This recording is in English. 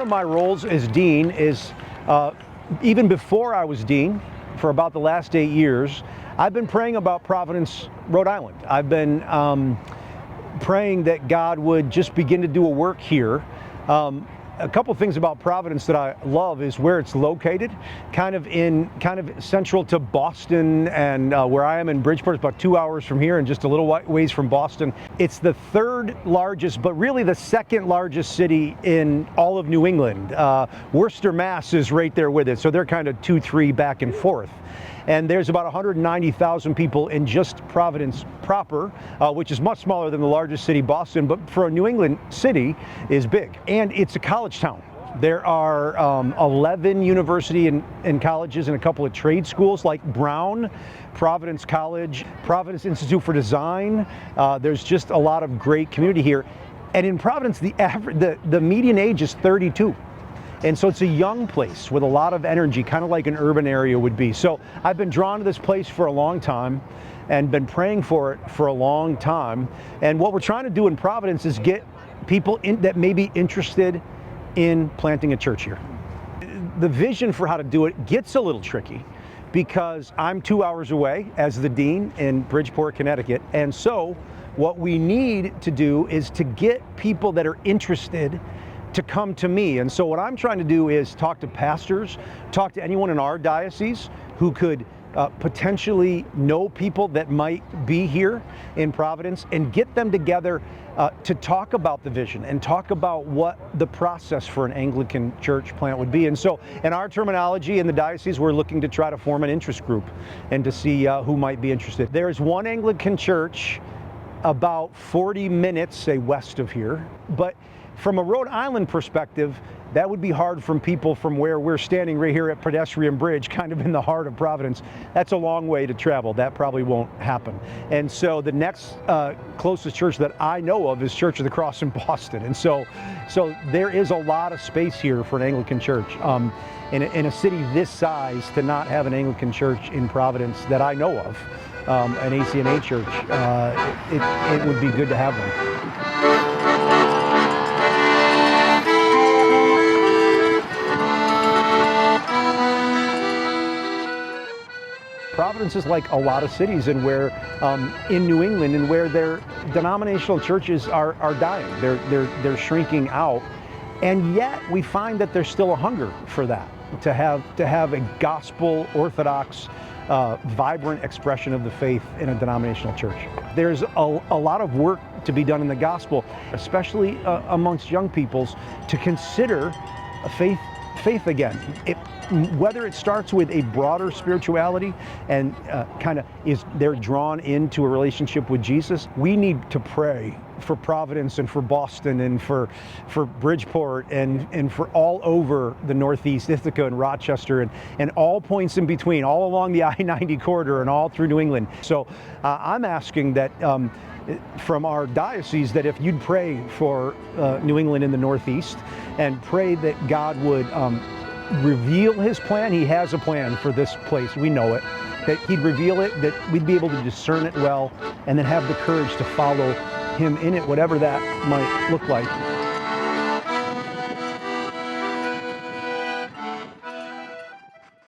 one of my roles as dean is, even before I was dean, for about the last 8 years, I've been praying about Providence, Rhode Island. I've been praying that God would just begin to do a work here. A couple things about Providence that I love is where it's located, kind of central to Boston, and where I am in Bridgeport, it's about 2 hours from here and just a little ways from Boston. It's the third largest, but really the second largest city in all of New England. Worcester, Mass is right there with it, so they're kind of 2-3 back and forth. And there's about 190,000 people in just Providence proper, which is much smaller than the largest city, Boston, but for a New England city is big. And it's a college town. There are 11 university and colleges and a couple of trade schools like Brown, Providence College, Providence Institute for Design. There's just a lot of great community here. And in Providence, the median age is 32. And so it's a young place with a lot of energy, kind of like an urban area would be. So I've been drawn to this place for a long time and been praying for it for a long time. And what we're trying to do in Providence is get people that may be interested in planting a church here. The vision for how to do it gets a little tricky because I'm 2 hours away as the dean in Bridgeport, Connecticut. And so what we need to do is to get people that are interested to come to me. And so what I'm trying to do is talk to pastors, talk to anyone in our diocese who could potentially know people that might be here in Providence and get them together to talk about the vision and talk about what the process for an Anglican church plant would be. And so in our terminology in the diocese, we're looking to try to form an interest group and to see who might be interested. There's one Anglican church about 40 minutes, say, west of here, but from a Rhode Island perspective, that would be hard from people from where we're standing right here at Pedestrian Bridge, kind of in the heart of Providence. That's a long way to travel. That probably won't happen. And so the next closest church that I know of is Church of the Cross in Boston. And so there is a lot of space here for an Anglican church. In a city this size, to not have an Anglican church in Providence that I know of, an ACNA church, it would be good to have one. Providence is like a lot of cities in New England, and where their denominational churches are dying. They're shrinking out, and yet we find that there's still a hunger for that, to have a gospel orthodox, vibrant expression of the faith in a denominational church. There's a lot of work to be done in the gospel, especially amongst young peoples, to consider faith again. Whether it starts with a broader spirituality and they're drawn into a relationship with Jesus, we need to pray for Providence and for Boston and for Bridgeport and for all over the Northeast, Ithaca and Rochester and all points in between, all along the I-90 corridor and all through New England. So I'm asking that from our diocese that if you'd pray for New England in the Northeast and pray that God would reveal his plan. He has a plan for this place. We know it. That he'd reveal it, that we'd be able to discern it well, and then have the courage to follow him in it, whatever that might look like.